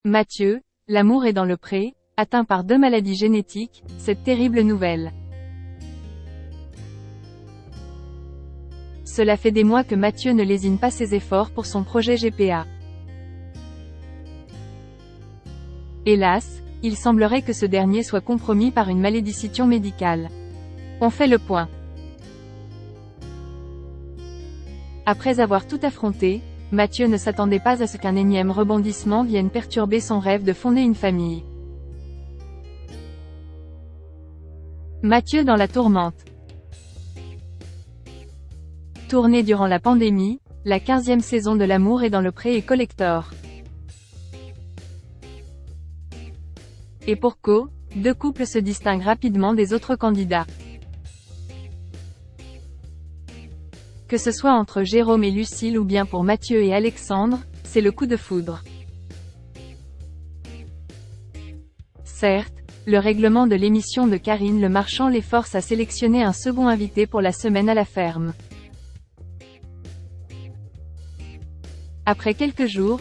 Mathieu, l'amour est dans le pré, atteint par 2 maladies génétiques, cette terrible nouvelle. Cela fait des mois que Mathieu ne lésine pas ses efforts pour son projet GPA. Hélas, il semblerait que ce dernier soit compromis par une malédiction médicale. On fait le point. Après avoir tout affronté, Mathieu ne s'attendait pas à ce qu'un énième rebondissement vienne perturber son rêve de fonder une famille. Mathieu dans la tourmente. Tournée durant la pandémie, la 15e saison de L'amour est dans le pré est collector. Et pour cause, 2 couples se distinguent rapidement des autres candidats. Que ce soit entre Jérôme et Lucille ou bien pour Mathieu et Alexandre, c'est le coup de foudre. Certes, le règlement de l'émission de Karine Le Marchand les force à sélectionner un second invité pour la semaine à la ferme. Après quelques jours,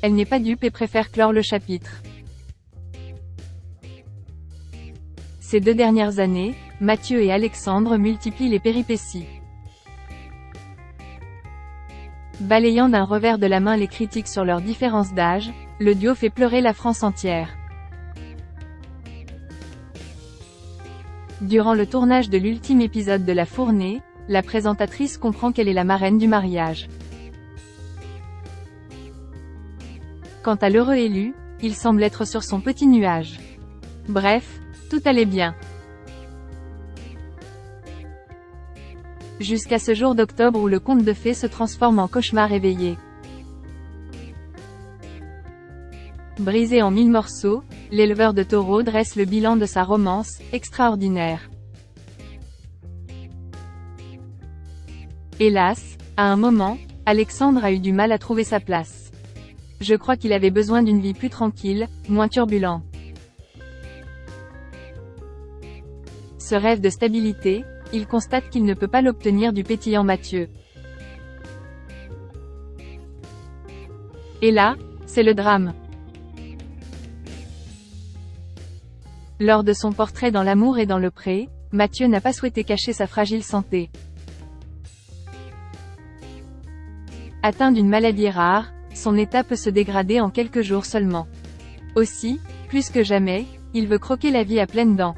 elle n'est pas dupe et préfère clore le chapitre. Ces 2 dernières années, Mathieu et Alexandre multiplient les péripéties. Balayant d'un revers de la main les critiques sur leur différence d'âge, le duo fait pleurer la France entière. Durant le tournage de l'ultime épisode de La Fournée, la présentatrice comprend qu'elle est la marraine du mariage. Quant à l'heureux élu, il semble être sur son petit nuage. Bref, tout allait bien. Jusqu'à ce jour d'octobre où le conte de fées se transforme en cauchemar éveillé. Brisé en 1000 morceaux, l'éleveur de taureaux dresse le bilan de sa romance, extraordinaire. Hélas, à un moment, Alexandre a eu du mal à trouver sa place. Je crois qu'il avait besoin d'une vie plus tranquille, moins turbulente. Ce rêve de stabilité, il constate qu'il ne peut pas l'obtenir du pétillant Mathieu. Et là, c'est le drame. Lors de son portrait dans L'amour est dans le pré, Mathieu n'a pas souhaité cacher sa fragile santé. Atteint d'une maladie rare, son état peut se dégrader en quelques jours seulement. Aussi, plus que jamais, il veut croquer la vie à pleines dents.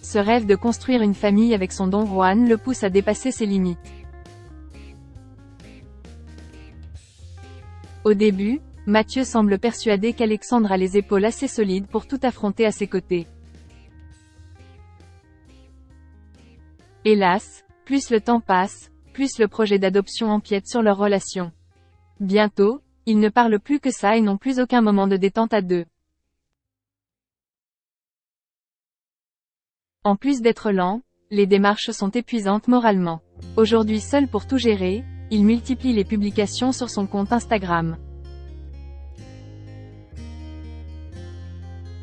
Ce rêve de construire une famille avec son Don Juan le pousse à dépasser ses limites. Au début, Mathieu semble persuadé qu'Alexandre a les épaules assez solides pour tout affronter à ses côtés. Hélas, plus le temps passe, plus le projet d'adoption empiète sur leur relation. Bientôt, ils ne parlent plus que ça et n'ont plus aucun moment de détente à deux. En plus d'être lents, les démarches sont épuisantes moralement. Aujourd'hui seul pour tout gérer, il multiplie les publications sur son compte Instagram.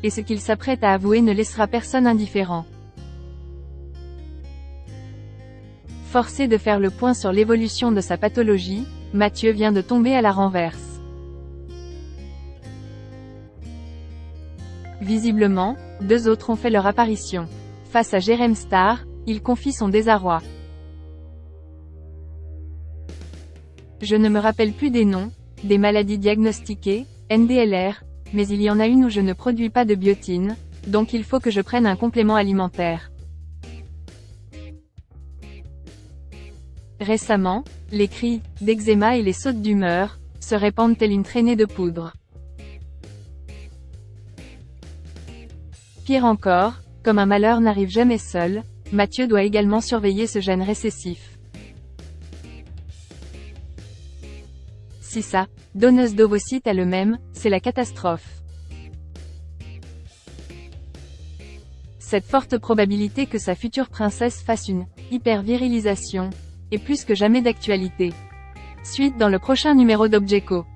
Et ce qu'il s'apprête à avouer ne laissera personne indifférent. Forcé de faire le point sur l'évolution de sa pathologie, Mathieu vient de tomber à la renverse. Visiblement, 2 autres ont fait leur apparition. Face à Jérém Star, il confie son désarroi. Je ne me rappelle plus des noms, des maladies diagnostiquées, NDLR, mais il y en a une où je ne produis pas de biotine, donc il faut que je prenne un complément alimentaire. Récemment, les cris d'eczéma et les sautes d'humeur se répandent telle une traînée de poudre. Pire encore, comme un malheur n'arrive jamais seul, Mathieu doit également surveiller ce gène récessif. Si sa donneuse d'ovocytes a le même, c'est la catastrophe. Cette forte probabilité que sa future princesse fasse une hypervirilisation est plus que jamais d'actualité. Suite dans le prochain numéro d'Objeco.